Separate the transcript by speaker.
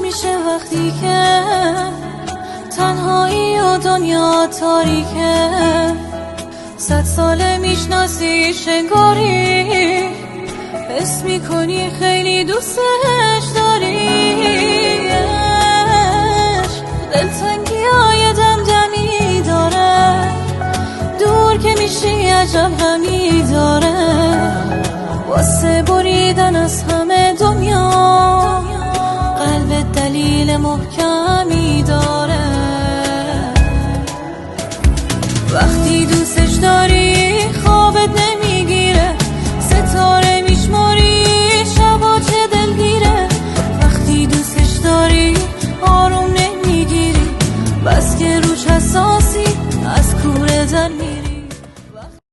Speaker 1: میشه وقتی که تنهایی و دنیا تاریکه. 100 ساله میشناسیش انگاری، حس میکنی خیلی دوستش داریش. دلتنگی های دمدمی داره، دور که میشی عجب غمی داره. واسه بریدن از همه دنیا قلب دلیل محکم